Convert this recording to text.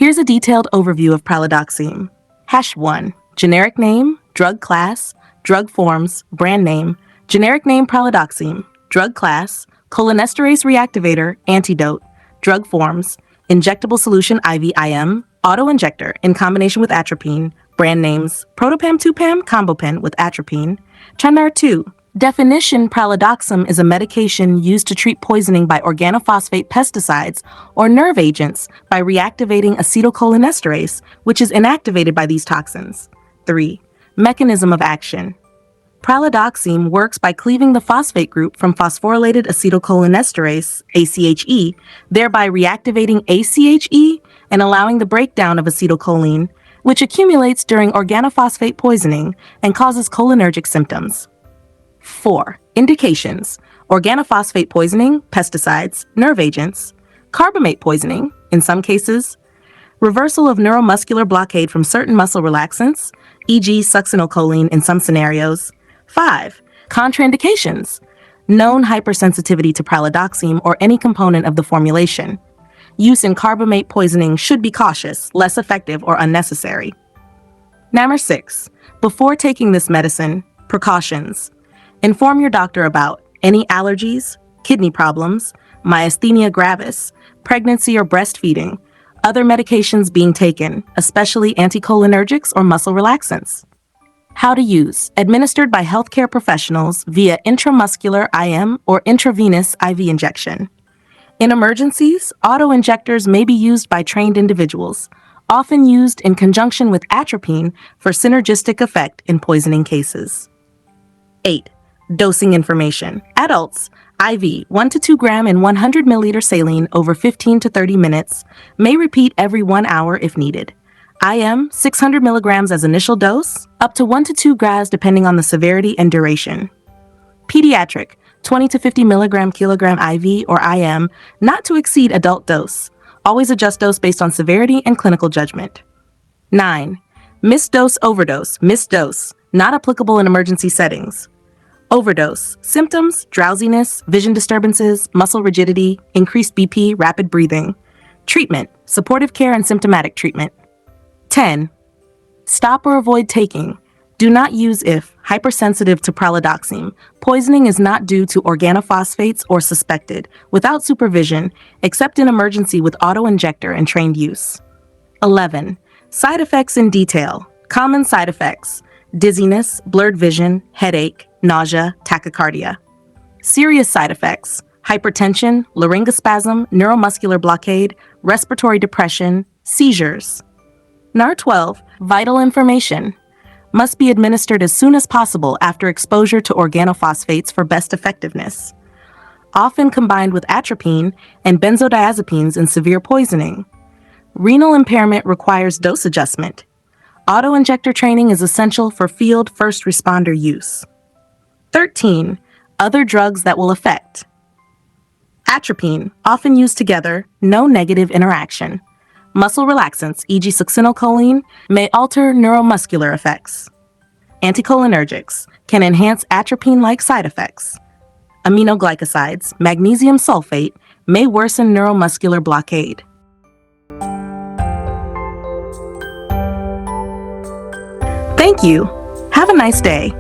Here's a detailed overview of Pralidoxime. #1. Generic name, drug class, drug forms, brand name, generic name Pralidoxime, drug class, cholinesterase reactivator, antidote, drug forms, injectable solution IV/IM, auto-injector in combination with atropine, brand names, Protopam 2-Pam combo pen with atropine. Chapter 2. Definition: Pralidoxime is a medication used to treat poisoning by organophosphate pesticides or nerve agents by reactivating acetylcholinesterase, which is inactivated by these toxins. 3. Mechanism of action. Pralidoxime works by cleaving the phosphate group from phosphorylated acetylcholinesterase, ACHE, thereby reactivating ACHE and allowing the breakdown of acetylcholine, which accumulates during organophosphate poisoning and causes cholinergic symptoms. 4. Indications: organophosphate poisoning, pesticides, nerve agents, carbamate poisoning, in some cases, reversal of neuromuscular blockade from certain muscle relaxants, e.g. succinylcholine in some scenarios. 5. Contraindications: known hypersensitivity to pralidoxime or any component of the formulation. Use in carbamate poisoning should be cautious, less effective, or unnecessary. 6. Before taking this medicine, precautions. Inform your doctor about any allergies, kidney problems, myasthenia gravis, pregnancy or breastfeeding, other medications being taken, especially anticholinergics or muscle relaxants. How to use: administered by healthcare professionals via intramuscular IM or intravenous IV injection. In emergencies, auto-injectors may be used by trained individuals, often used in conjunction with atropine for synergistic effect in poisoning cases. 8. Dosing information. Adults, IV 1 to 2 gram in 100 milliliter saline over 15 to 30 minutes, may repeat every 1 hour if needed. IM 600 milligrams as initial dose, up to 1 to 2 grams depending on the severity and duration. Pediatric 20 to 50 milligram kilogram IV or IM, not to exceed adult dose. Always adjust dose based on severity and clinical judgment. 9. Missed dose, overdose, missed dose, not applicable in emergency settings. Overdose: symptoms, drowsiness, vision disturbances, muscle rigidity, increased BP, rapid breathing. Treatment: supportive care and symptomatic treatment. 10. Stop or avoid taking. Do not use if hypersensitive to pralidoxime. Poisoning is not due to organophosphates or suspected, without supervision, except in emergency with auto-injector and trained use. 11. Side effects in detail. Common side effects: dizziness, blurred vision, headache, nausea, tachycardia. Serious side effects: hypertension, laryngospasm, neuromuscular blockade, respiratory depression, seizures. 12. Vital information. Must be administered as soon as possible after exposure to organophosphates for best effectiveness. Often combined with atropine and benzodiazepines in severe poisoning. Renal impairment requires dose adjustment. Auto-injector training is essential for field first responder use. 13. Other drugs that will affect. Atropine, often used together, no negative interaction. Muscle relaxants, e.g. succinylcholine, may alter neuromuscular effects. Anticholinergics can enhance atropine-like side effects. Aminoglycosides, magnesium sulfate, may worsen neuromuscular blockade. Thank you. Have a nice day.